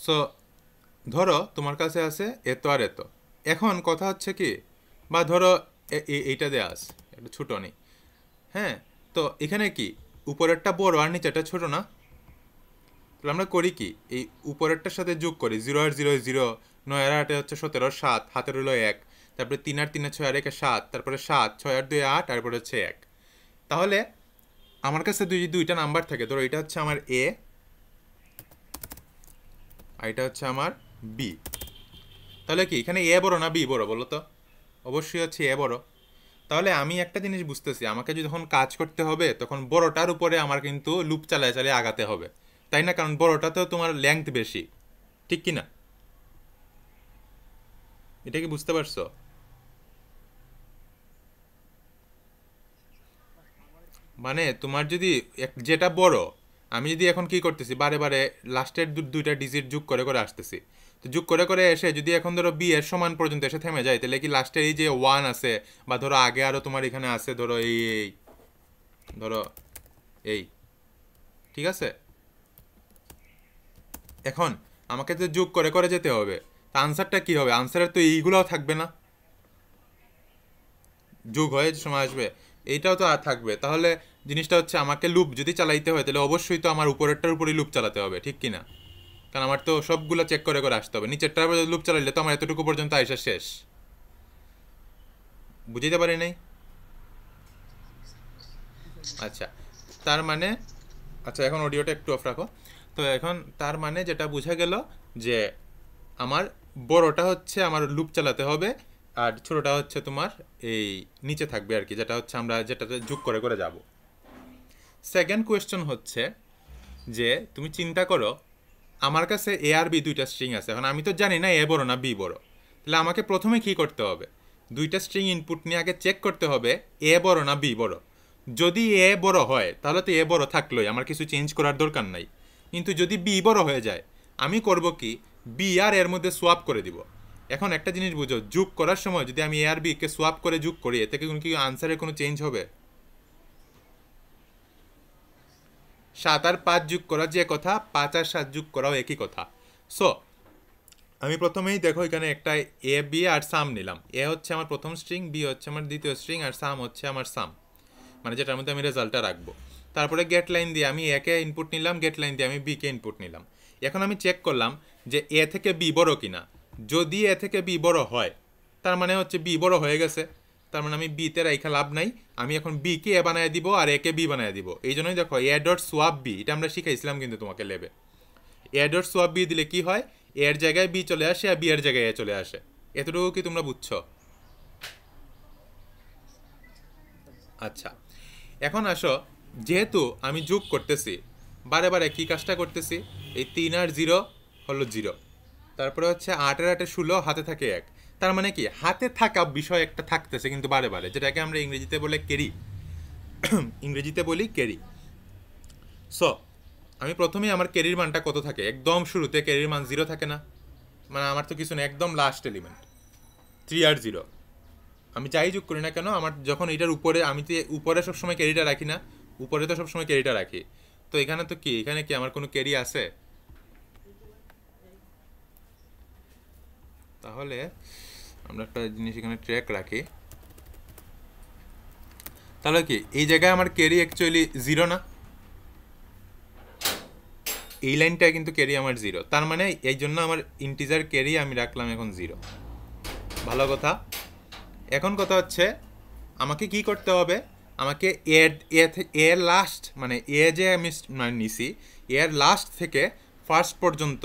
So ধরো তোমার কাছে আছে এত আর এত। এখন কথা হচ্ছে কি, বা ধরো এইটা দেয়া আছে, এটা ছোটো নেই। হ্যাঁ, তো এখানে কি উপরেরটা বড় আর নিচেরটা ছোট না? তাহলে আমরা করি কি, এই উপরেরটার সাথে যোগ করি, 0 আর 0 0, 9 আর 8 হচ্ছে 17, 7 হাতের হলো 1, তারপরে 3 আর 3 6 আর 1 7, তারপরে 7 6 আর 2 8, তারপরে হচ্ছে 1। তাহলে আমার কাছে দুইটা নাম্বার থাকে, ধরো এটা হচ্ছে আমার এ আর এটা হচ্ছে আমার বি। তাহলে কি এখানে এ বড় না বি বড় বলো তো? অবশ্যই হচ্ছে এ বড়। তাহলে আমি একটা জিনিস বুঝতেছি, আমাকে যখন কাজ করতে হবে তখন বড়টার উপরে আমার কিন্তু লুপ চালায় চালিয়ে আগাতে হবে, তাই না? কারণ বড়টাতেও তোমার লেংথ বেশি, ঠিক কি না? এটা কি বুঝতে পারছো? মানে তোমার যদি যেটা বড়, আমি যদি এখন কি করতেছি, বারে বারে লাস্টের দুইটা ডিজিট যোগ করে করে আসতেছি, তো যোগ করে করে এসে যদি এখন ধরো বি এর সমান পর্যন্ত এসে থেমে যায়, তাহলে কি লাস্টের এই যে ওয়ান আছে, বা ধরো আগে আরো তোমার এখানে আছে, ধরো এই ধরো এই, ঠিক আছে? এখন আমাকে তো যোগ করে করে যেতে হবে, তা আনসারটা কি হবে? আনসারের তো এইগুলোও থাকবে না, যোগ হয়ে যে সময় আসবে এইটাও তো আর থাকবে। তাহলে জিনিসটা হচ্ছে আমাকে লুপ যদি চালাইতে হয় তাহলে অবশ্যই তো আমার উপরেরটার উপরেই লুপ চালাতে হবে, ঠিক কি না? কারণ আমার তো সবগুলো চেক করে করে আসতে হবে, নিচেরটার উপরে লুপ চালাইলে তো আমার এতটুকু পর্যন্ত আইসা শেষ। বুঝতে পারি নাই? আচ্ছা, তার মানে, আচ্ছা এখন অডিওটা একটু অফ রাখো। তো এখন তার মানে যেটা বোঝা গেল যে আমার বড়টা হচ্ছে আমার লুপ চালাতে হবে, আর ছোটটা হচ্ছে তোমার এই নিচে থাকবে আর কি, যেটা হচ্ছে আমরা যেটাতে যোগ করে করে যাব। সেকেন্ড কোয়েশ্চন হচ্ছে যে তুমি চিন্তা করো, আমার কাছে এ আর বি দুইটা স্ট্রিং আছে, এখন আমি তো জানি না এ বড় না বি বড়। তাহলে আমাকে প্রথমে কি করতে হবে, দুইটা স্ট্রিং ইনপুট নিয়ে আগে চেক করতে হবে এ বড় না বি বড়। যদি এ বড় হয় তাহলে তো এ বড় থাকলোই, আমার কিছু চেঞ্জ করার দরকার নাই। কিন্তু যদি বি বড় হয়ে যায়, আমি করব কি, বি আর এর মধ্যে সোয়াপ করে দিব। এখন একটা জিনিস বুঝো, যোগ করার সময় যদি আমি এ আর বি কে সোয়াপ করে যোগ করি, এতে কি আনসারের কোনো চেঞ্জ হবে? 7 আর 5 যোগ করা যে কথা, 5 আর 7 যোগ করাও একই কথা। সো আমি প্রথমেই দেখো এখানে একটা এ বি আর সাম নিলাম, এ হচ্ছে আমার প্রথম স্ট্রিং, বি হচ্ছে আমার দ্বিতীয় স্ট্রিং, আর সাম হচ্ছে আমার সাম, মানে যেটার মধ্যে আমি রেজাল্টটা রাখবো। তারপরে গেট লাইন দিয়ে আমি এ কে ইনপুট নিলাম, গেট লাইন দিয়ে আমি বি কে ইনপুট নিলাম। এখন আমি চেক করলাম যে এ থেকে বি বড় কিনা। যদি এ থেকে বি বড় হয়, তার মানে হচ্ছে বি বড় হয়ে গেছে, তার মানে আমি বিতে রাইখা লাভ নাই, আমি এখন বি কে এ বানায় দিব আর এ কে বি বানায় দিব। এই জন্যই দেখো এ ডট সোয়াপ বি, এটা আমরা শিখাইছিলাম কিন্তু তোমাকে লেবে। এ ডট সোয়াপ বি দিলে কি হয়, এর জায়গায় বি চলে আসে আর বি এর জায়গায় এ চলে আসে। এতটুকু কি তোমরা বুঝছো? আচ্ছা, এখন আসো, যেহেতু আমি যোগ করতেছি, বারে বারে কি কাজটা করতেছি, এই 3 আর 0 হলো 0, তারপরে হচ্ছে 8 আর 8 16, হাতে থাকে 1। তার মানে কি হাতে থাকা বিষয় একটা থাকতেছে কিন্তু বারে বারে, যেটাকে আমরা ইংরেজিতে বলে ক্যারি, ইংরেজিতে বলি ক্যারি। সো আমি প্রথমেই আমার ক্যারির মানটা কত থাকে, একদম শুরুতে ক্যারির মান 0 থাকে না? মানে আমার তো কিছু না, একদম লাস্ট এলিমেন্ট 3 আর 0। আমি যাই যোগ করি না কেন, আমার যখন এটার উপরে, আমি তো উপরে সবসময় ক্যারিটা রাখি না, উপরে তো সবসময় ক্যারিটা রাখি। তো এখানে তো কি, এখানে কি আমার কোনো ক্যারি আছে? তাহলে আমরা একটা জিনিস এখানে ট্র্যাক রাখি, তাহলে কি এই জায়গায় আমার ক্যারি অ্যাকচুয়ালি 0 না? এই লাইনটা কিন্তু ক্যারি আমার 0, তার মানে এই জন্য আমার ইন্টিজার ক্যারি আমি রাখলাম এখন 0। ভালো কথা। এখন কথা হচ্ছে আমাকে কি করতে হবে, আমাকে এর এর লাস্ট, মানে এ যে আমি মানে নিছি, এর লাস্ট থেকে ফার্স্ট পর্যন্ত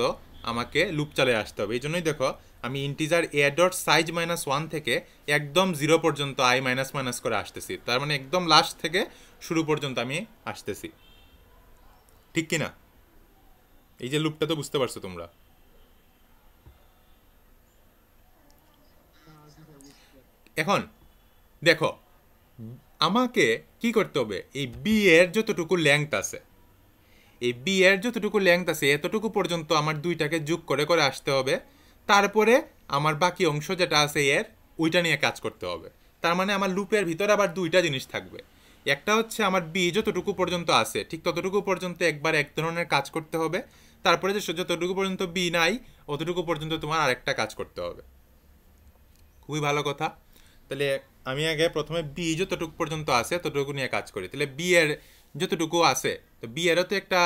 আমাকে লুপ চালিয়ে আসতে হবে। এই জন্যই দেখো আমি ইন্টিজার এ ডট সাইজ -1 থেকে একদম 0 পর্যন্ত আই মাইনাস মাইনাস করে আসতেছি, তার মানে একদম লাস্ট থেকে শুরু পর্যন্ত আমি আসতেছি, ঠিক কি না? এই যে লুপটা তো বুঝতে পারছো তোমরা? এখন দেখো, আমাকে কি করতে হবে, এই বি এর যতটুকু লেংথ আছে, এই বি এর যতটুকু লেংথ আছে এতটুকু পর্যন্ত আমার দুইটাকে যোগ করে করে আসতে হবে। তারপরে আমার বাকি অংশ যেটা আছে এর, ওইটা নিয়ে কাজ করতে হবে। তার মানে আমার লুপের ভিতরে আবার দুইটা জিনিস থাকবে, একটা হচ্ছে আমার বি যতটুকু পর্যন্ত আছে ঠিক ততটুকু পর্যন্ত একবার এক ধরনের কাজ করতে হবে, তারপরে যে যতটুকু পর্যন্ত বি নাই অতটুকু পর্যন্ত তোমার আরেকটা কাজ করতে হবে। খুবই ভালো কথা। তাহলে আমি আগে প্রথমে বি যতটুকু পর্যন্ত আছে ততটুকু নিয়ে কাজ করি। তাহলে বি এর যতটুকু আছে, তো বি এরও তো একটা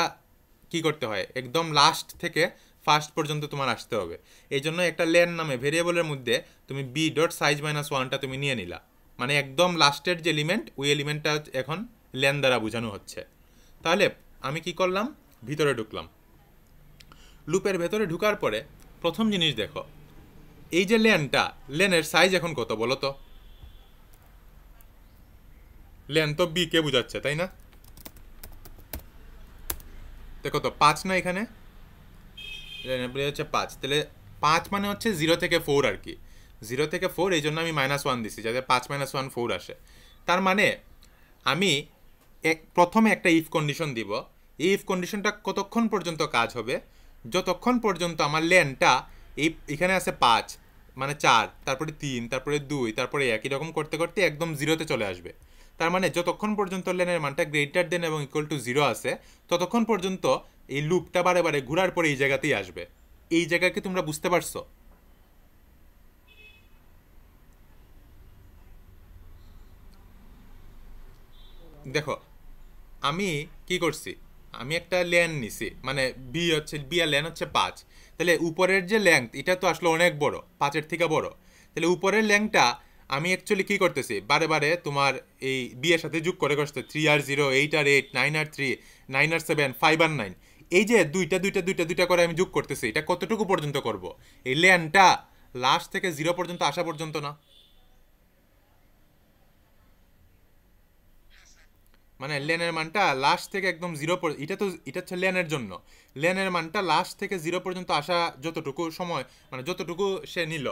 কি করতে হয়, একদম লাস্ট থেকে ফার্স্ট পর্যন্ত তোমার আসতে হবে। এই জন্য একটা লেন নামে ভেরিয়েবলের মধ্যে তুমি বি ডট সাইজ মাইনাস ওয়ানটা তুমি নিয়ে নিলা, মানে একদম লাস্টের যে এলিমেন্ট ওই এলিমেন্টটা এখন লেন দ্বারা বোঝানো হচ্ছে। তাহলে আমি কি করলাম, ভিতরে ঢুকলাম। লুপের ভেতরে ঢুকার পরে প্রথম জিনিস দেখো, এই যে লেনটা, লেনের সাইজ এখন কত বলো তো? লেন তো বি কে বোঝাচ্ছে, তাই না? দেখো তো 5 না এখানে, লেনের বি হচ্ছে 5। তাহলে 5 মানে হচ্ছে 0 থেকে 4 আর কি, 0 থেকে 4, এই জন্য আমি -1 দিছি যাতে 5 - 1 4 আসে। তার মানে আমি প্রথমে একটা ইফ কন্ডিশন দিব। এই ইফ কন্ডিশনটা কতক্ষণ পর্যন্ত কাজ হবে? যতক্ষণ পর্যন্ত আমার লেনটা এখানে আছে 5, মানে 4, তারপরে 3, তারপরে 2, তারপরে 1, এরকম করতে করতে একদম 0-তে চলে আসবে। তার মানে যতক্ষণ পর্যন্ত লেনের মানটা গ্রেটার দেন এবং ইকুয়াল টু 0 আছে ততক্ষণ পর্যন্ত এই লুপটা বারে বারে ঘোরার পরে এই জায়গাতেই আসবে। এই জায়গা কি তোমরা বুঝতে পারছো? দেখো আমি কি করছি, আমি একটা লেন নিছি, মানে বি হচ্ছে বি আর লেন হচ্ছে 5। তাহলে উপরের যে লেংথ এটা তো আসলে অনেক বড়, 5-এর থেকে বড়। তাহলে উপরের লেংথটা আমি অ্যাকচুয়ালি কি করতেছি, বারে বারে তোমার এই বি এর সাথে যোগ করে করতে 3 আর 0, 8 আর 8, 9 আর 3, 9 আর 7, 5 আর 9, এই যে দুইটা দুইটা দুইটা দুইটা করে আমি যোগ করতেছি। এটা কতটুকু পর্যন্ত করব? এই লেনটা লাস্ট থেকে 0 পর্যন্ত আসা পর্যন্ত না? মানে লেনের মানটা লাস্ট থেকে একদম 0, এটা তো এটা হচ্ছে লেনের জন্য। লেনের মানটা লাস্ট থেকে 0 পর্যন্ত আসা যতটুকু সময়, মানে যতটুকু সে নিল,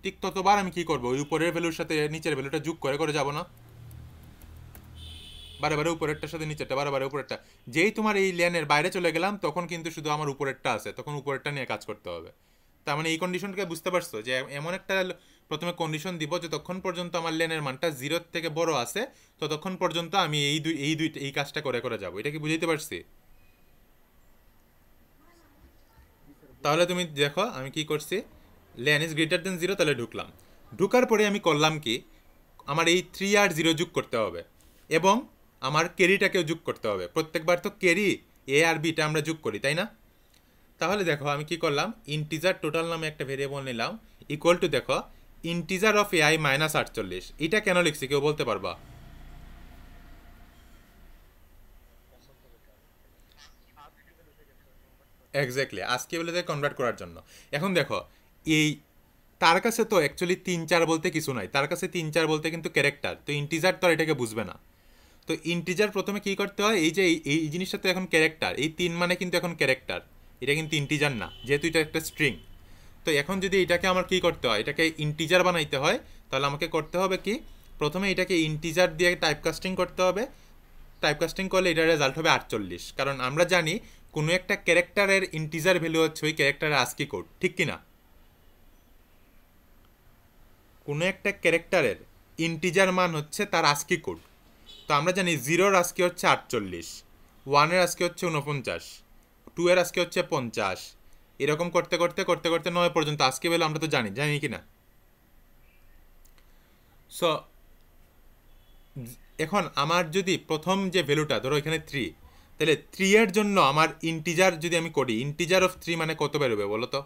ঠিক ততবার আমি কি করব, ওই উপরের ভ্যালুর সাথে নিচের ভ্যালুটা যোগ করে করে যাব না? বারে বারে উপরেরটার সাথে নিচেরটা, বারে বারে উপরেরটা। যেই তোমার এই লেনের বাইরে চলে গেলাম তখন কিন্তু শুধু আমার উপরেরটা আছে, তখন উপরেরটা নিয়ে কাজ করতে হবে। তার মানে এই কন্ডিশনটাকে বুঝতে পারছো যে এমন একটা প্রথমে কন্ডিশন দিব যতক্ষণ পর্যন্ত আমার লেনের মানটা 0-র থেকে বড় আছে ততক্ষণ পর্যন্ত আমি এই কাজটা করে করে যাব। এটা কি বুঝাইতে পারছি? তাহলে তুমি দেখো আমি কি করছি, লেন ইজ গ্রেটার দেন 0, তাহলে ঢুকলাম। ঢুকার পরে আমি করলাম কি, আমার এই 3 আর 0 যোগ করতে হবে এবং আমার ক্যারিটাকেও যোগ করতে হবে। প্রত্যেকবার তো ক্যারি এ আর বিটা আমরা যোগ করি, তাই না? তাহলে দেখো আমি কি করলাম, ইন্টিজার টোটাল নামে একটা ভেরিয়েবল নিলাম, ইকুয়াল টু দেখো ইন্টিজার অফ এআই -48। এটা কেন লিখছি কেউ বলতে পারবা? এক্স্যাক্টলি, আজকে বলে কনভার্ট করার জন্য। এখন দেখো এই তার কাছে তো অ্যাকচুয়ালি 3-4 বলতে কিছু নাই, তার কাছে 3-4 বলতে কিন্তু ক্যারেক্টার, তো ইন্টিজার তো আর এটাকে বুঝবে না। তো ইন্টিজার প্রথমে কি করতে হয়, এই যে এই জিনিসটা তো এখন ক্যারেক্টার, এই 3 মানে কিন্তু এখন ক্যারেক্টার, এটা কিন্তু ইন্টিজার না, যেহেতু এটা একটা স্ট্রিং। তো এখন যদি এটাকে আমার কি করতে হয়, এটাকে ইন্টিজার বানাইতে হয়, তাহলে আমাকে করতে হবে কি, প্রথমে এটাকে ইন্টিজার দিয়ে টাইপকাস্টিং করতে হবে। টাইপকাস্টিং করলে এটার রেজাল্ট হবে 48, কারণ আমরা জানি কোনো একটা ক্যারেক্টারের ইন্টিজার ভ্যালু হচ্ছে ওই ক্যারেক্টারের আস্কি কোড, ঠিক কি না? কোনো একটা ক্যারেক্টারের ইন্টিজার মান হচ্ছে তার আস্কি কোড। তো আমরা জানি 0-র আজকে হচ্ছে 48, 1-এর আজকে হচ্ছে 49, 2-এর আজকে হচ্ছে 50, এরকম করতে করতে করতে করতে 9 পর্যন্ত আজকে বেলা আমরা তো জানি জানি কি না? সো এখন আমার যদি প্রথম যে ভ্যালুটা ধরো এখানে 3, তাহলে 3 এর জন্য আমার ইন্টিজার যদি আমি করি, ইন্টিজার অফ 3 মানে কত বেরোবে বলো তো?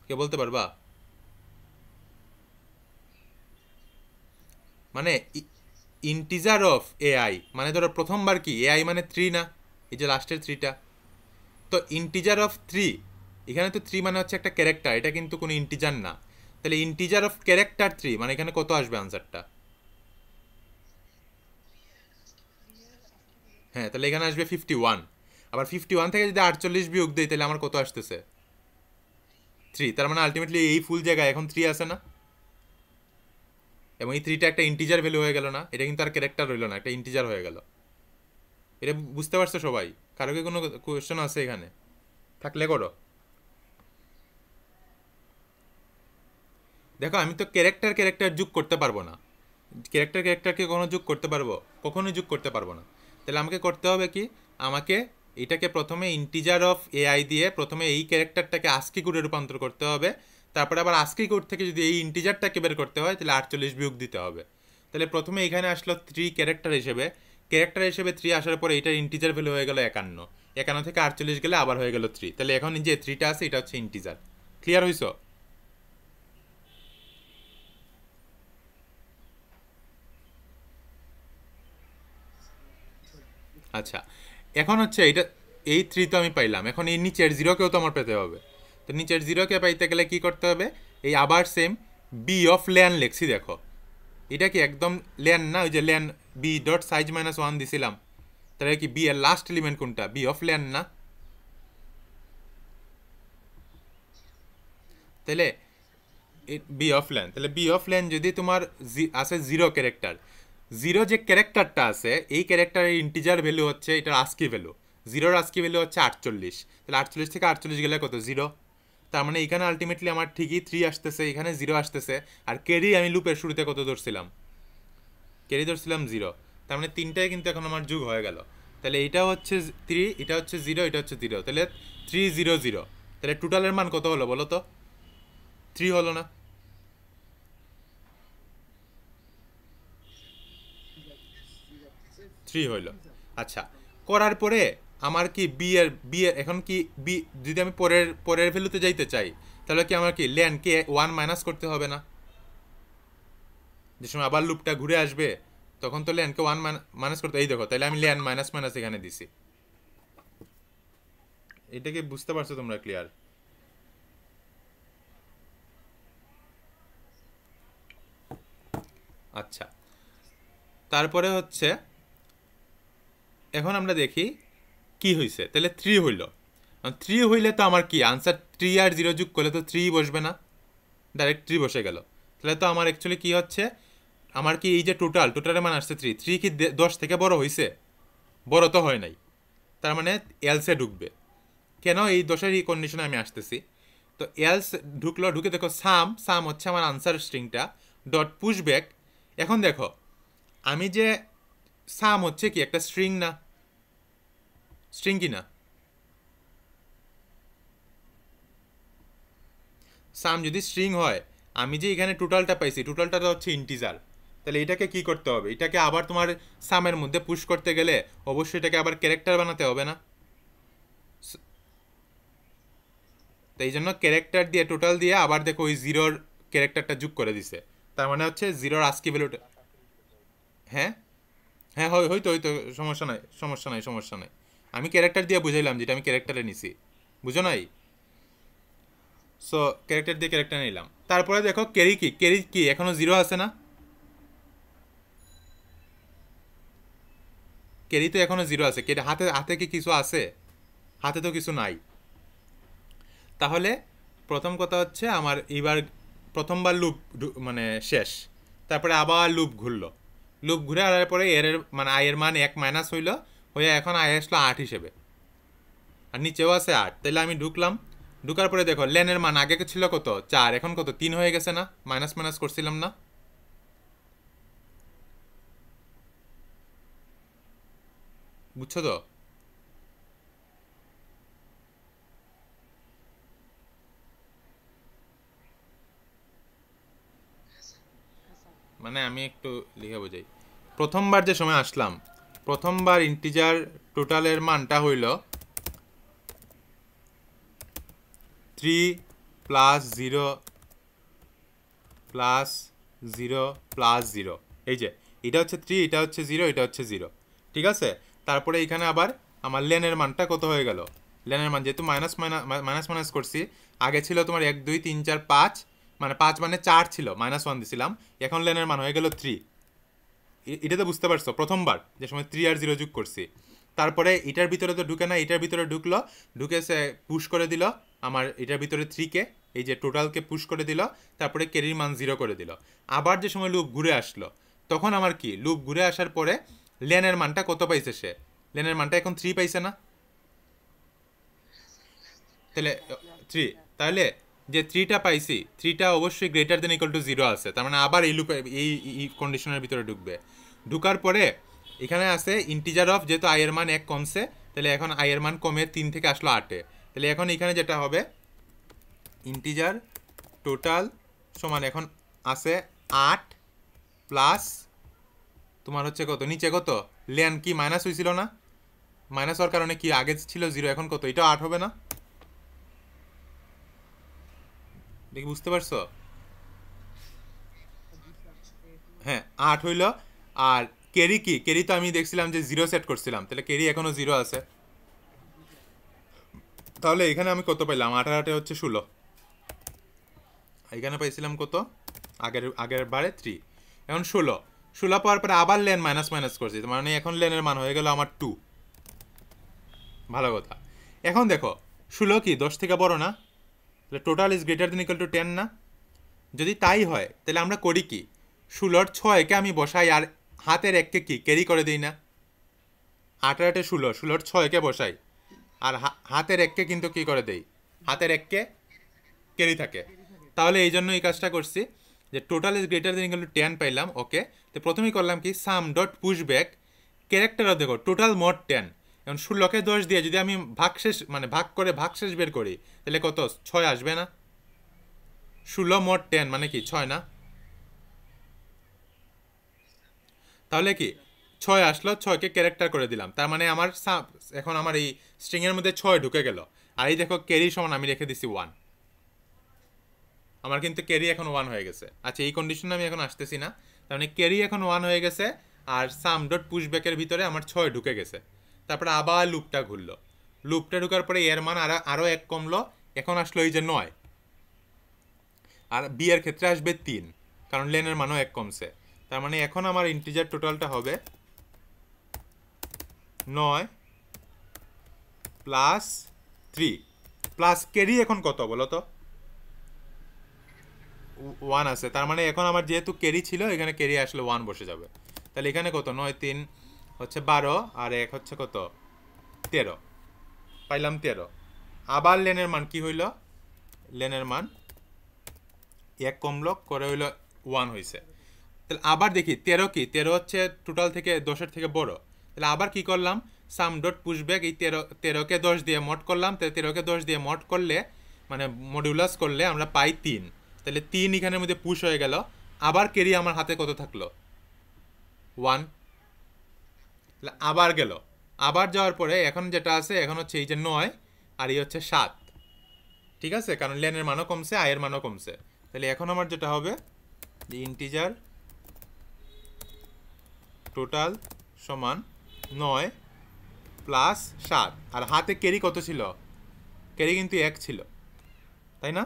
কে বলতে পারবা? মানে ইন্টিজার অফ এআই মানে ধরো প্রথমবার কি এআই মানে 3 না, এই যে লাস্টের 3টা, তো ইন্টিজার অফ 3, এখানে তো 3 মানে হচ্ছে একটা ক্যারেক্টার, এটা কিন্তু কোনো ইন্টিজার না। তাহলে ইন্টিজার অফ ক্যারেক্টার 3 মানে এখানে কত আসবে আনসারটা? হ্যাঁ, তাহলে এখানে আসবে 51। আবার 51 থেকে যদি 48 বিয়োগ দিই তাহলে আমার কত আসতেছে? 3। তার মানে আলটিমেটলি এই ফুল জায়গায় এখন 3 আসে না? এবং এই 3টা একটা ইন্টিজার ভ্যালু হয়ে গেল না? এটা কিন্তু আর ক্যারেক্টার রইল না, একটা ইন্টিজার হয়ে গেল। এটা বুঝতে পারছো সবাই? কারো কি কোনো কোয়েশ্চেন আছে এখানে? থাকলে করো। দেখো আমি তো ক্যারেক্টার ক্যারেক্টার যোগ করতে পারবো না, ক্যারেক্টারকে কখনো যোগ করতে পারবো? কখনোই যোগ করতে পারবো না। তাহলে আমাকে করতে হবে কি, আমাকে এটাকে প্রথমে ইন্টিজার অফ এআই দিয়ে প্রথমে এই ক্যারেক্টারটাকে আস্কি কোডে রূপান্তর করতে হবে, তারপরে আবার আস্কি কোড থেকে যদি এই ইন্টিজারটাকে বের করতে হয় তাহলে 48 বিয়োগ দিতে হবে। তাহলে প্রথমে এখানে আসলো 3 ক্যারেক্টার হিসেবে 3 আসার পরে এটার ইন্টিজার ভ্যালু হয়ে গেল 51, 51 থেকে 48 গেলে আবার হয়ে গেল 3। তাহলে এখন যে 3টা আছে এটা হচ্ছে ইন্টিজার। ক্লিয়ার হইছো? আচ্ছা, এখন হচ্ছে এটা, এই 3 তো আমি পাইলাম, এখন এই নিচের 0কেও তো আমার পেতে হবে। তো নিচের 0কে পাইতে গেলে কি করতে হবে, এই আবার সেম বি অফ লেন লেখছি, দেখো এটা কি একদম লেন না? ওই যে লেন বি ডট সাইজ -1 দিছিলাম, তাহলে কি বি এর লাস্ট এলিমেন্ট কোনটা? বি অফ লেন না? তাহলে বি অফ লেন, তাহলে বি অফ লেন যদি তোমার আছে 0 ক্যারেক্টার, 0 যে ক্যারেক্টারটা আছে এই ক্যারেক্টারের ইন্টিজার ভ্যালু হচ্ছে এটার আস্কি ভ্যালু, 0-র আস্কি ভ্যালু হচ্ছে 48। তাহলে 48 থেকে 48 গেলে কত? 0। তার মানে এখানে আলটিমেটলি আমার ঠিকই 3 আসতেছে, এখানে 0 আসতেছে। আর ক্যারি আমি লুপের শুরুতে কত ধরছিলাম? ক্যারি ধরছিলাম 0। তার মানে তিনটাই কিন্তু এখন আমার যোগ হয়ে গেল। তাহলে এটা হচ্ছে 3, এটা হচ্ছে 0, এটা হচ্ছে 0, তাহলে 3 0 0। তাহলে টোটালের মান কত হলো বলো তো? 3 হলো না? 3 হইল। আচ্ছা, করার পরে আমার কি বি এর এখন কি বি, যদি আমি পরের পরের ভ্যালুতে যাইতে চাই তাহলে কি আমার কি লেন কে 1 মাইনাস করতে হবে না? যে সময় আবার লুপটা ঘুরে আসবে তখন তো লেনকে 1 মাইনাস করতে, এই দেখো তাহলে আমি লেন মাইনাস মাইনাস এখানে দিছি। এটাকে বুঝতে পারছো তোমরা? ক্লিয়ার? আচ্ছা, তারপরে হচ্ছে এখন আমরা দেখি কি হয়েছে। তাহলে 3 হইল, 3 হইলে তো আমার কি আনসার 3 আর 0 যোগ করলে তো 3 বসবে না, ডাইরেক্ট 3 বসে গেল। তাহলে তো আমার অ্যাকচুয়ালি কি হচ্ছে, আমার কি এই যে টোটালের মান আসছে 3, 3 কি 10 থেকে বড় হয়েছে? বড় তো হয় নাই। তার মানে এলসে ঢুকবে। কেন? এই 10-এর এই কন্ডিশনে আমি আসতেছি। তো এলস ঢুকলো, ঢুকে দেখো সাম হচ্ছে আমার আনসার স্ট্রিংটা, ডট পুশব্যাক। এখন দেখো আমি যে সাম হচ্ছে কি একটা স্ট্রিং না? স্ট্রিং কি না? সাম যদি স্ট্রিং হয়, আমি যে এখানে টোটালটা পাইছি টোটালটা তো হচ্ছে ইন্টিজার। তাহলে এটাকে কি করতে হবে? এটাকে আবার তোমার সামের মধ্যে পুশ করতে গেলে অবশ্যই এটাকে আবার ক্যারেক্টার বানাতে হবে না? তো এই জন্য ক্যারেক্টার দিয়ে টোটাল দিয়ে আবার দেখো ওই 0-র ক্যারেক্টারটা যোগ করে দিছে। তার মানে হচ্ছে 0-র আস্কি ভ্যালুটা। হ্যাঁ, হ্যাঁ, হয়তো হয়তো, সমস্যা নাই, সমস্যা নাই, সমস্যা নাই। আমি ক্যারেক্টার দিয়ে বুঝাইলাম যেটা আমি ক্যারেক্টারে নিছি, বুঝো নাই? সো ক্যারেক্টার দিয়ে ক্যারেক্টার নিলাম। তারপরে দেখো ক্যারি কি এখনো 0 আছে না? ক্যারি তো এখনো 0 আছে। ক্যারি হাতে হাতে কি কিছু আছে? হাতে তো কিছু নাই। তাহলে প্রথম কথা হচ্ছে আমার এইবার প্রথমবার লুপ মানে শেষ, তারপরে আবার লুপ ঘুরলো, লুপ ঘুরে আসার পরে মানে আয়ের মান 1 মাইনাস হইলো, হয়ে এখন আয় আসলো 8 হিসেবে, আর নিচেও আছে 8। তাহলে আমি ঢুকলাম, ঢুকার পরে দেখো লেনের মান আগে ছিল কত? 4, এখন কত? 3 হয়ে গেছে না? মাইনাস মাইনাস করছিলাম না? বুঝছো তো? মানে আমি একটু লিখে বোঝাই। প্রথমবার যে সময় আসলাম, প্রথমবার ইন্টিজার টোটালের মানটা হইল 3 প্লাস 0 প্লাস 0 প্লাস 0। এই যে এটা হচ্ছে 3, এটা হচ্ছে 0, এটা হচ্ছে 0, ঠিক আছে? তারপরে এখানে আবার আমার লেনের মানটা কত হয়ে গেল? লেনের মান যেহেতু মাইনাস মাইনাস করছি, আগে ছিল তোমার 1 2 3 4 5, মানে 5 মানে 4 ছিল, -1 দিছিলাম, এখন লেনের মান হয়ে গেল 3। এটা তো বুঝতে পারছো? প্রথমবার যে সময় 3 আর 0 যোগ করছি, তারপরে এটার ভিতরে তো ঢুকে না, এটার ভিতরে ঢুকলো, ঢুকে সে পুশ করে দিল আমার এটার ভিতরে 3কে, এই যে টোটালকে পুশ করে দিল, তারপরে ক্যারির মান 0 করে দিল। আবার যে সময় লুপ ঘুরে আসলো তখন আমার কি, লুপ ঘুরে আসার পরে লেনের মানটা কত পাইছে সে? লেনের মানটা এখন 3 পাইছে না? তাহলে 3, তাহলে যে 3টা পাইছি 3টা অবশ্যই গ্রেটার দেন ইকুয়াল টু 0 আছে, তার মানে আবার এই লুপে এই কন্ডিশনের ভিতরে ঢুকবে। ঢুকার পরে এখানে আছে ইন্টিজার অফ, যেহেতু আই এর মান 1 কমছে, তাহলে এখন আই এর মান কমে 3 থেকে আসলো 8-এ। তাহলে এখন এখানে যেটা হবে ইন্টিজার টোটাল সমান এখন আছে 8 প্লাস তোমার হচ্ছে কত, নিচে কত লেন কি মাইনাস হয়েছিল না, মাইনাস হওয়ার কারণে কি আগে ছিল 0, এখন কত, এটা 8 হবে না? দেখি বুঝতে পারছো? হ্যাঁ 8 হইল। আর ক্যারি কি, ক্যারি তো আমি দেখছিলাম যে 0 সেট করছিলাম, তাহলে ক্যারি এখনো 0 আছে। তাহলে এখানে আমি কত পাইলাম, 8 হচ্ছে 16, এখানে পাইছিলাম কত আগের আগের বারে 3, এখন 16 পাওয়ার পরে আবার লেন মাইনাস মাইনাস করছি, মানে এখন লেনের মান হয়ে গেল আমার 2। ভালো কথা। এখন দেখো 16 কি 10 থেকে বড় না, তাহলে total is greater than equal to 10 না? যদি তাই হয় তাহলে আমরা করি কি, 16-র 6-কে আমি বসাই আর হাতের 1-কে কি ক্যারি করে দিই না? 8 16, 16-র 6-কে বসাই আর হাতের 1-কে কিন্তু কি করে দেই, হাতের 1-কে ক্যারি থাকে। তাহলে এই জন্য এই কাজটা করছি যে total is greater than equal to 10 পাইলাম। ওকে, তো প্রথমেই করলাম কি সাম ডট পুশ ব্যাক ক্যারেক্টারও দেখো টোটাল মোট 10। এখন 16-কে 10 দিয়ে যদি আমি ভাগশেষ মানে ভাগ করে ভাগশেষ বের করি তাহলে কত 6 আসবে না? 16 মোট 10 মানে কি 6 না? তাহলে কি 6 আসলো, 6-কে ক্যারেক্টার করে দিলাম, তার মানে আমার এখন আমার এই স্ট্রিংয়ের মধ্যে 6 ঢুকে গেল। আর এই দেখো ক্যারি সমান আমি রেখে দিছি 1, আমার কিন্তু ক্যারি এখন 1 হয়ে গেছে। আচ্ছা এই কন্ডিশনে আমি এখন আসতেছি না, তার মানে ক্যারি এখন 1 হয়ে গেছে আর সাম ডট পুশব্যাকের ভিতরে আমার 6 ঢুকে গেছে। তারপরে আবার লুপটা ঘুরলো, লুপটা ঢুকার পরে এর মান আরও 1 কমলো, এখন আসলো এই যে 9, আর বি এর ক্ষেত্রে আসবে 3, কারণ লেনের মানও 1 কমছে। তার মানে এখন আমার ইন্টিজার টোটালটা হবে 9 প্লাস 3 প্লাস ক্যারি এখন কত বলো তো, 1 আছে, তার মানে এখন আমার যেহেতু ক্যারি ছিল এখানে ক্যারি আসলে 1 বসে যাবে। তাহলে এখানে কত 9 3 হচ্ছে 12 আর 1 হচ্ছে কত 13, পাইলাম 13। আবার লেনের মান কি হইল, লেনের মান 1 কমলো করে হইল 1 হয়েছে। তাহলে আবার দেখি 13 কি, 13 হচ্ছে টোটাল থেকে 10-এর থেকে বড়। তাহলে আবার কি করলাম, সাম ডট পুশব্যাক এই 13-কে 10 দিয়ে মড করলাম, তাহলে 13-কে 10 দিয়ে মড করলে মানে মডিউলাস করলে আমরা পাই 3, তাহলে 3 এখানের মধ্যে পুশ হয়ে গেল। আবার ক্যারি আমার হাতে কত থাকলো 1, তাহলে আবার গেল, আবার যাওয়ার পরে এখন যেটা আছে এখন হচ্ছে এই যে 9 আর এই হচ্ছে 7, ঠিক আছে, কারণ লেনের মানও কমছে আয়ের মানও কমছে। তাহলে এখন আমার যেটা হবে যে ইন্টিজার টোটাল সমান 9 প্লাস 7, আর হাতে ক্যারি কত ছিল, ক্যারি কিন্তু 1 ছিল, তাই না?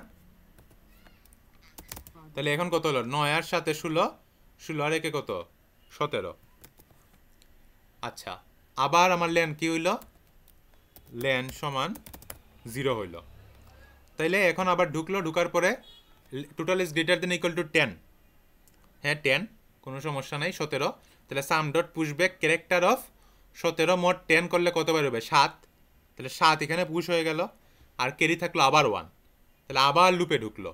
তাহলে এখন কত হলো 9 আর 7 16, 16 আর 1 কত 17। আচ্ছা আবার আমার লেন কি হইল, লেন সমান 0 হইল। তাইলে এখন আবার ঢুকলো, ঢুকার পরে total is greater than equal to 10, হ্যাঁ 10 কোনো সমস্যা নাই 17। তাহলে সাম ডট পুশব্যাক ক্যারেক্টার অফ 17 মোট 10 করলে কত বেরোবে 7, তাহলে 7 এখানে পুশ হয়ে গেল আর ক্যারি থাকলো আবার 1, তাহলে আবার লুপে ঢুকলো।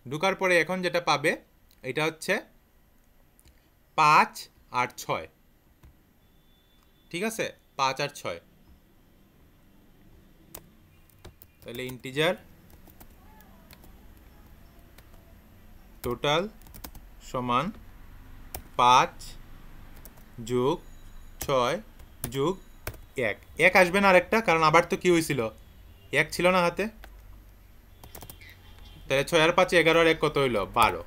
ঢুকার পরে এখন যেটা পাবে এটা হচ্ছে 5 আর 6, ঠিক আছে 5 আর 6। তাহলে ইন্টিজার টোটাল সমান 5 যোগ 6 যোগ 1, 1 আসবে না আরেকটা, কারণ আবার তো কি হয়েছিল 1 ছিল না হাতে। তাহলে 6 আর 5 11 আর 1 কত হইল 12,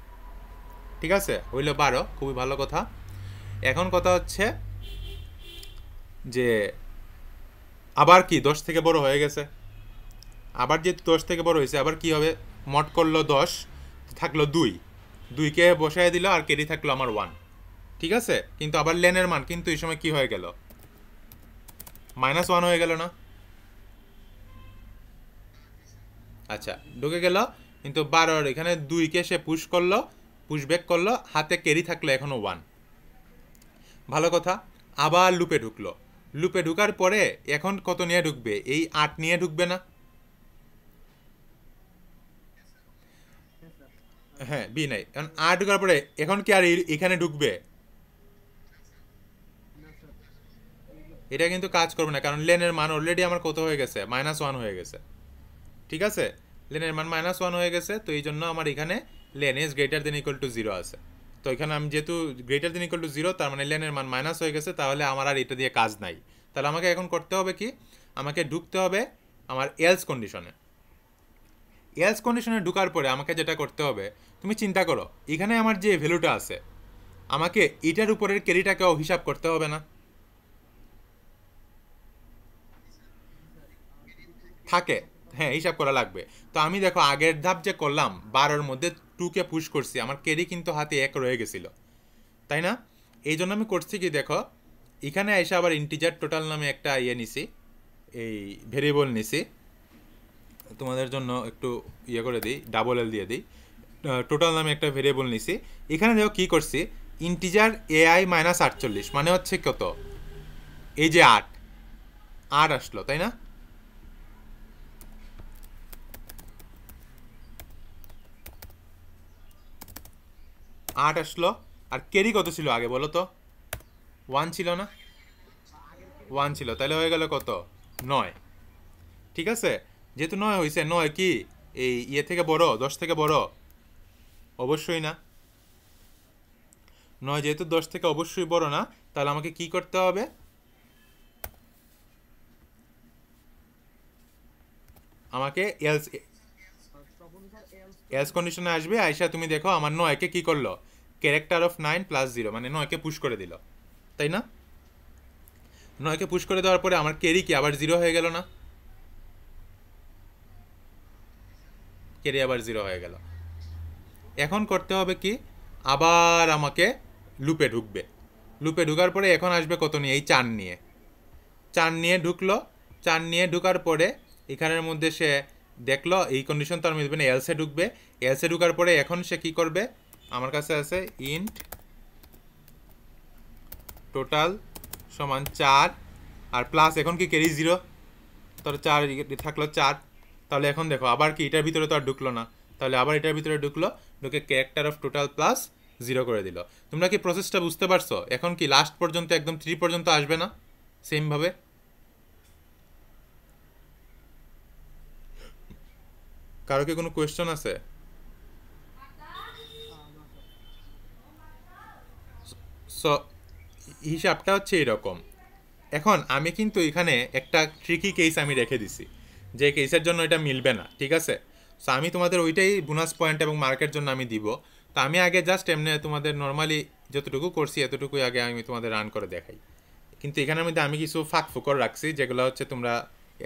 ঠিক আছে হইল 12, খুবই ভালো কথা। এখন কথা হচ্ছে যে আবার কি 10 থেকে বড় হয়ে গেছে, আবার যে 10 থেকে বড় হয়েছে আবার কি হবে, মড করলো 10 থাকলো 2, 2-কে বসায় দিল আর ক্যারি থাকলো আমার 1, ঠিক আছে। কিন্তু আবার লেনের মান কিন্তু এই সময় কি হয়ে গেল -1 হয়ে গেল না? আচ্ছা ঢুকে গেল, কিন্তু 12 এখানে 2-কে সে পুশ করলো, পুশ ব্যাক করলো, হাতে ক্যারি থাকলো এখনো 1, ভালো কথা। আবার লুপে ঢুকলো, লুপে ঢুকার পরে এখন কত নিয়ে ঢুকবে, এই 8 নিয়ে ঢুকবে না? হ্যাঁ বি নাই, কারণ আর ঢোকার পরে এখন কি আর এখানে ঢুকবে? এটা কিন্তু কাজ করবে না, কারণ লেনের মান অলরেডি আমার কত হয়ে গেছে, -1 হয়ে গেছে। ঠিক আছে, লেনের মান -1 হয়ে গেছে, তো এই জন্য আমার এখানে lane is greater than equal to 0 আছে। তো এখানে আমি যেহেতু গ্রেটার দেন ইকুয়াল টু 0, তার মানে লেনের মান মাইনাস হয়ে গেছে, তাহলে আমার আর এটা দিয়ে কাজ নাই। তাহলে আমাকে এখন করতে হবে কি, আমাকে ঢুকতে হবে আমার এলস কন্ডিশনে। এলস কন্ডিশনে ঢুকার পরে আমাকে যেটা করতে হবে, তুমি চিন্তা করো এখানে আমার যে ভ্যালুটা আছে, আমাকে এটার উপরের ক্যারিটাকেও হিসাব করতে হবে না? থাকে, হ্যাঁ হিসাব করা লাগবে। তো আমি দেখো আগের ধাপ যে করলাম 12-র মধ্যে 2কে পুশ করছি, আমার ক্যারি কিন্তু হাতে 1 রয়ে গেছিল, তাই না? এই জন্য আমি করছি কি দেখো, এখানে এসে আবার ইন্টিজার টোটাল নামে একটা ইয়ে নিছি, এই ভেরিয়েবল নিছি। তোমাদের জন্য একটু ইয়ে করে দিই, ডাবল এল দিয়ে দিই। টোটাল নামে একটা ভেরিয়েবল নিছি। এখানে দেখো কী করছি, ইন্টিজার AI -48 মানে হচ্ছে কত, এই যে 8 8 আসলো, তাই না? 8 আসলো। আর ক্যারি কত ছিল আগে বলো তো? 1 ছিল না? 1 ছিল, তাহলে হয়ে গেল কত, 9। ঠিক আছে, যেহেতু 9 হয়েছে, 9 কি এই ইয়ে থেকে বড়, 10 থেকে বড়? অবশ্যই না। 9 যেহেতু 10 থেকে অবশ্যই বড় না, তাহলে আমাকে কি করতে হবে, আমাকে এলস এলস কন্ডিশনে আসবে। আয়সা তুমি দেখো আমার 9কে কি করলো, ক্যারেক্টার অফ 9 + 0 মানে 9কে পুশ করে দিল, তাই না? 9কে পুশ করে দেওয়ার পরে আমার ক্যারি কি আবার 0 হয়ে গেল না? ক্যারি আবার 0 হয়ে গেল। এখন করতে হবে কি, আবার আমাকে লুপে ঢুকবে। লুপে ঢুকার পরে এখন আসবে কত নিয়ে, এই 4 নিয়ে। 4 নিয়ে ঢুকলো। 4 নিয়ে ঢুকার পরে এখানের মধ্যে সে দেখলো এই কন্ডিশন তো আর মিলবে না, এলসে ঢুকবে। এলসে ঢুকার পরে এখন সে কি করবে, আমার কাছে আছে ইন্ট টোটাল সমান 4 আর প্লাস এখন কি ক্যারি 0, তাহলে 4 থাকলো 4। তাহলে এখন দেখো আবার কি এটার ভিতরে তো আর ঢুকলো না, তাহলে আবার এটার ভিতরে ঢুকলো, ঢুকে ক্যারেক্টার অফ টোটাল প্লাস 0 করে দিল। তোমরা কি প্রসেসটা বুঝতে পারছো? এখন কি লাস্ট পর্যন্ত একদম 3 পর্যন্ত আসবে না সেমভাবে? কারো কি কোনো কোয়েশ্চন আছে? সো হিসাবটা হচ্ছে এরকম। এখন আমি কিন্তু এখানে একটা ট্রিকি কেস আমি রেখে দিছি, যে কেসের জন্য এটা মিলবে না, ঠিক আছে? সো আমি তোমাদের ওইটাই বোনাস পয়েন্ট এবং মার্কের জন্য আমি দিব। তো আমি আগে জাস্ট এমনি তোমাদের নর্মালি যতটুকু করছি এতটুকুই আগে আমি তোমাদের রান করে দেখাই। কিন্তু এখানের মধ্যে আমি কিছু ফাঁক ফুকর রাখছি, যেগুলো হচ্ছে তোমরা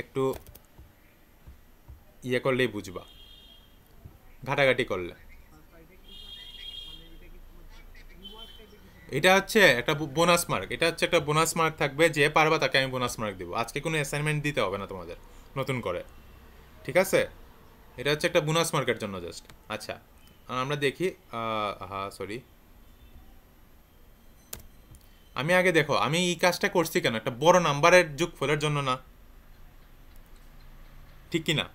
একটু ইয়ে করলেই বুঝবা, ঘাটাঘাটি করলে। এটা হচ্ছে একটা বোনাস মার্ক, এটা হচ্ছে একটা বোনাস মার্ক থাকবে, যে পারবা তাকে আমি বোনাস মার্ক দিব। আজকে কোনো অ্যাসাইনমেন্ট দিতে হবে না তোমাদের নতুন করে, ঠিক আছে? এটা হচ্ছে একটা বোনাস মার্কের জন্য জাস্ট। আচ্ছা, আর আমরা দেখি, হ্যাঁ সরি, আমি আগে দেখো আমি এই কাজটা করছি কেন, একটা বড় নাম্বারের যোগফলের জন্য না, ঠিক কি না?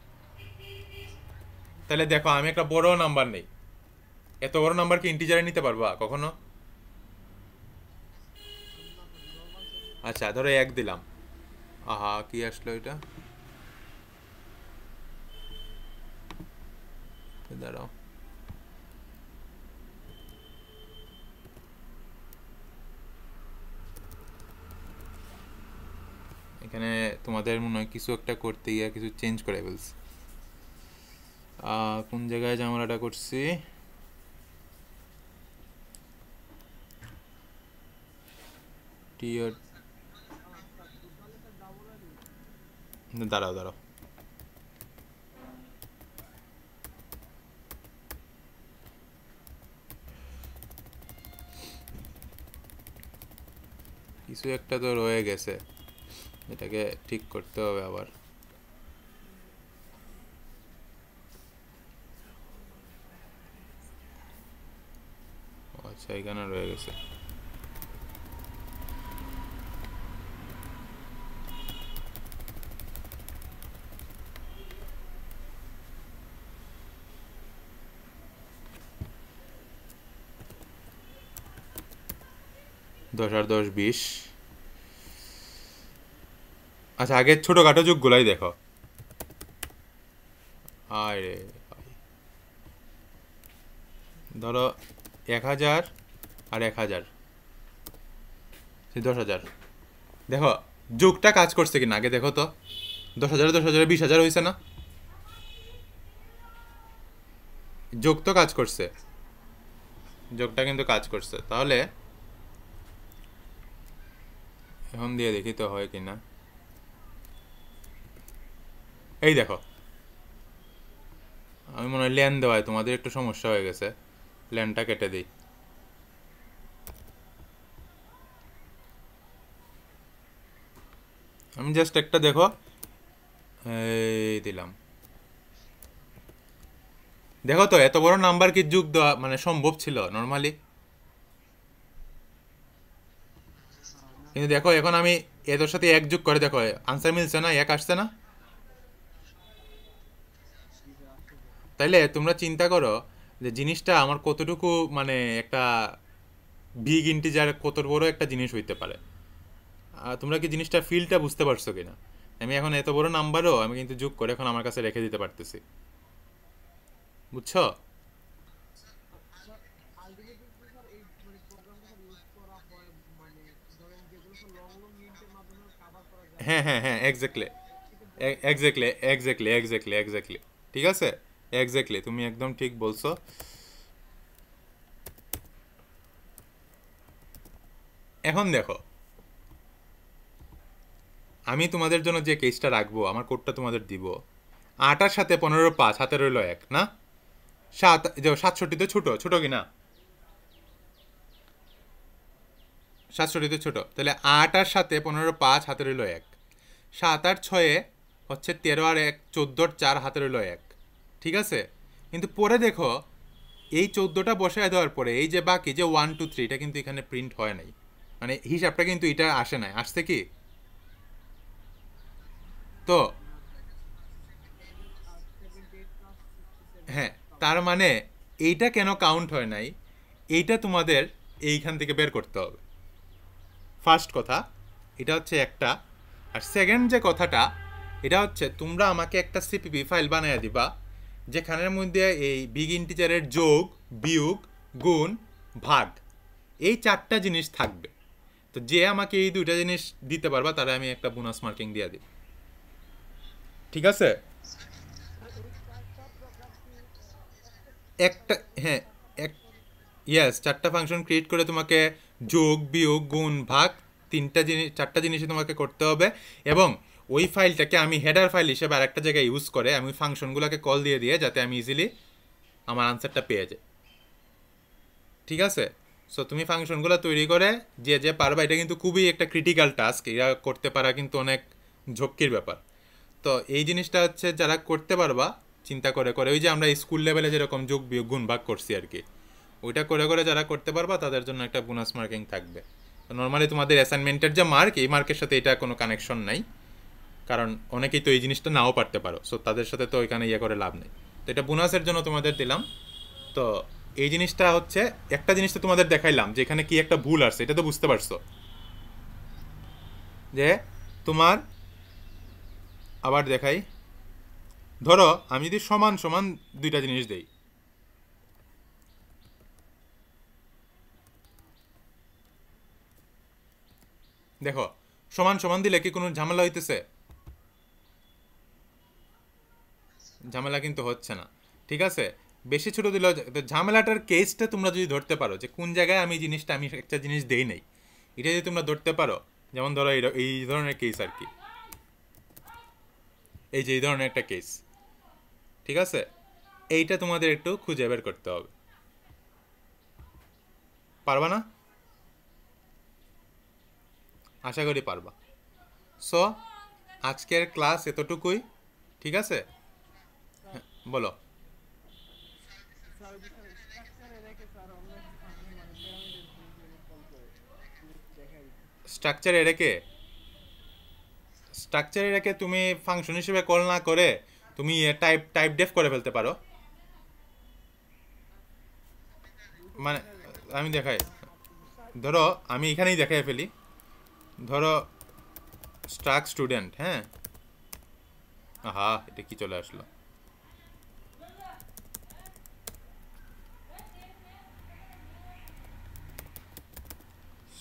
তাহলে দেখো আমি একটা বড় নাম্বার নেই, এত বড় নাম্বার কি ইন্টিজারে নিতে পারবা কখনো? আচ্ছা ধরো 1 দিলাম। আহা কি আসলো এটা, দাঁড়াও, এখানে তোমাদের মনে হয় কিছু একটা করতে গিয়ে কিছু চেঞ্জ করে ফেলছি। কোন জায়গায় ঝামেলাটা করছি, টিয়ার, দাঁড়াও দাঁড়াও, কিছু একটা তো রয়ে গেছে, এটাকে ঠিক করতে হবে আবার। আচ্ছা এখানে রয়ে গেছে। 10 আর 10 20। আচ্ছা, আগে ছোটোখাটো যুগগুলাই দেখো। আরে ধরো 1000 আর 1000, 10,000। দেখো যুগটা কাজ করছে কিনা আগে দেখো তো। 10,000 10,000 20,000 হয়েছে না? যোগ তো কাজ করছে, যোগটা কিন্তু কাজ করছে। তাহলে এখন দিয়ে দেখি তো হয় কিনা। এই দেখো, আমি মনে হয় লেন দেওয়ায় তোমাদের একটু সমস্যা হয়ে গেছে, লেনটা কেটে দিই। আমি জাস্ট একটা দেখো, এই দিলাম। দেখো তো এত বড় নাম্বার কি যোগ দেওয়া মানে সম্ভব ছিল নর্মালি? কিন্তু দেখো এখন আমি এদের সাথে এক যোগ করে দেখো, আনসার মিলছে না, এক আসছে না? তাইলে তোমরা চিন্তা করো যে জিনিসটা আমার কতটুকু মানে একটা বিগ ইন্টিজার কত বড় একটা জিনিস হইতে পারে। তোমরা কি জিনিসটা ফিলটা বুঝতে পারছো কিনা? আমি এখন এত বড় নাম্বারও আমি কিন্তু যোগ করে এখন আমার কাছে রেখে দিতে পারতেছি, বুঝছো? হ্যাঁ হ্যাঁ হ্যাঁ, exactly exactly exactly exactly exactly. ঠিক আছে, এক্স্যাক্টলি তুমি একদম ঠিক বলছো। এখন দেখো, আমি তোমাদের জন্য যে কেসটা রাখবো, আমার কোডটা তোমাদের দিব। 8 আর সাথে 15 5, হাতে রইল 1 না? 7 যে 67 তো ছোট, ছোট কি না? 67 তো ছোট, তাহলে 8 আর সাথে 15 5, হাতে রইল 1। 7 আর 6 হচ্ছে 13 আর 1 14 আর 4, হাতে রইল 1। ঠিক আছে, কিন্তু পরে দেখো এই 14টা বসায় দেওয়ার পরে এই যে বাকি যে 1 2 3, এটা কিন্তু এখানে প্রিন্ট হয় নাই, মানে হিসাবটা কিন্তু এটা আসে নাই, আসছে কি? তো হ্যাঁ, তার মানে এইটা কেন কাউন্ট হয় নাই, এইটা তোমাদের এইখান থেকে বের করতে হবে। ফার্স্ট কথা এটা হচ্ছে একটা। আর সেকেন্ড যে কথাটা, এটা হচ্ছে তোমরা আমাকে একটা সিপিপি ফাইল বানিয়ে দিবা, যেখানের মধ্যে এই বিগ ইন্টিজারের যোগ, বিয়োগ, গুণ, ভাগ, এই 4টা জিনিস থাকবে। তো যে আমাকে এই 2টা জিনিস দিতে পারবা তারা আমি একটা বোনাস মার্কিং দিয়ে দিই। ঠিক আছে, একটা, হ্যাঁ, এক, ইয়েস, 4টা ফাংশন ক্রিয়েট করে তোমাকে যোগ বিয়োগ গুণ ভাগ 3টা জিনিস 4টা জিনিসই তোমাকে করতে হবে। এবং ওই ফাইলটাকে আমি হেডার ফাইল হিসেবে আরেকটা জায়গায় ইউজ করে আমি ফাংশনগুলোকে কল দিয়ে দিয়ে যাতে আমি ইজিলি আমার আনসারটা পেয়ে যাই। ঠিক আছে, সো তুমি ফাংশনগুলো তৈরি করে যে যে পারবা, এটা কিন্তু খুবই একটা ক্রিটিক্যাল টাস্ক, এটা করতে পারা কিন্তু অনেক ঝক্কির ব্যাপার। তো এই জিনিসটা হচ্ছে যারা করতে পারবা চিন্তা করে করে, ওই যে আমরা স্কুল লেভেলে যেরকম যোগ বিয়োগ গুণ ভাগ করছি আর কি, ওইটা করে করে যারা করতে পারবা তাদের জন্য একটা বোনাস মার্কিং থাকবে। নর্মালি তোমাদের অ্যাসাইনমেন্টের যে মার্ক, এই মার্কের সাথে এটা কোনো কানেকশন নাই, কারণ অনেকেই তো এই জিনিসটা নাও পারতে পারো, সো তাদের সাথে তো ওইখানে ইয়ে করে লাভ নেই। তো এটা বোনাসের জন্য তোমাদের দিলাম। তো এই জিনিসটা হচ্ছে, একটা জিনিস তো তোমাদের দেখাইলাম যে এখানে কি একটা ভুল আসছে, এটা তো বুঝতে পারছো যে তোমার, আবার দেখাই, ধরো আমি যদি সমান সমান 2টা জিনিস দেই, দেখো সমান সমান দিলে কি কোনো ঝামেলা হইতেছে? ঝামেলা কিন্তু হচ্ছে না। ঠিক আছে, বেশি ছোট দিলেও ঝামেলাটার কেসটা তোমরা যদি ধরতে পারো যে কোন জায়গায় আমি জিনিসটা আমি একটা জিনিস দেই নাই, এটা যদি তোমরা ধরতে পারো, যেমন ধরো এই ধরনের কেস আর কি, এই যে এই ধরনের একটা কেস, ঠিক আছে, এইটা তোমাদের একটু খুঁজে বের করতে হবে। পারবা না? আশা করি পারবা। সো আজকের ক্লাস এতটুকুই। ঠিক আছে, বলো। স্ট্রাকচারে রেখে, স্ট্রাকচারে রেখে তুমি ফাংশন হিসেবে কল না করে তুমি টাইপ টাইপ ডেফ করে ফেলতে পারো। মানে আমি দেখাই, ধরো আমি এখানেই দেখাই ফেলি, ধরো স্ট্রাক স্টুডেন্ট, হ্যাঁ, আহা এটা কি চলে আসলো,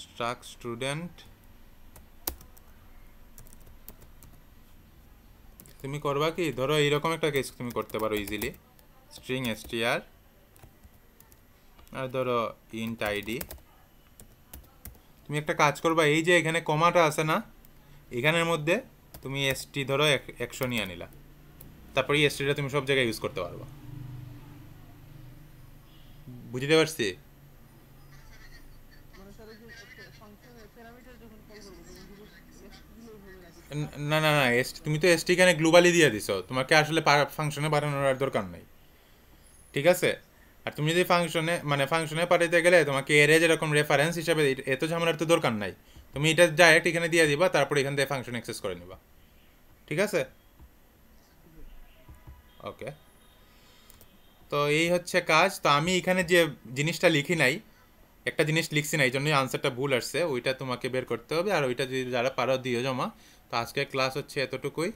স্ট্রাক স্টুডেন্ট। তুমি করবা কি, ধরো এইরকম একটা কেস তুমি করতে পারো ইজিলি, স্ট্রিং str আর ধরো ইন্ট আইডি। তুমি একটা কাজ করবা, এই যে এখানে কমাটা আছে না, এখানের মধ্যে তুমি এসটি ধরো 100 নিয়ে নিলা, তারপরে এই এসটিটা তুমি সব জায়গায় ইউজ করতে পারবা। বুঝতে পারছি? মানে স্যার এই যে ফাংশনের প্যারামিটার যখন কল করবো তখন শুধু এসটি দিলেই হবে নাকি স্যার? না না না, তুমি তো এসটি এখানে গ্লোবালি দিয়ে দিছো, তোমাকে আসলে ফাংশনে পাঠানোর আর দরকার নাই, ঠিক আছে? আর তুমি যদি ফাংশনে মানে ফাংশনে পাঠাইতে গেলে তোমাকে এর যেরকম রেফারেন্স হিসাবে এত ঝামেলার তো দরকার নাই, তুমি এটা ডাইরেক্ট এখানে দিয়ে দিবা, তারপরে এখান থেকে ফাংশন অ্যাক্সেস করে নিবা, ঠিক আছে? জি। ওকে, তো এই হচ্ছে কাজ। তো আমি এখানে যে জিনিসটা লিখি নাই, একটা জিনিস লিখছি না, এই জন্যই আনসারটা ভুল আসছে, ওইটা তোমাকে বের করতে হবে, আর ওইটা যদি যারা পারো দিও জমা। তো আজকের ক্লাস হচ্ছে এতটুকুই।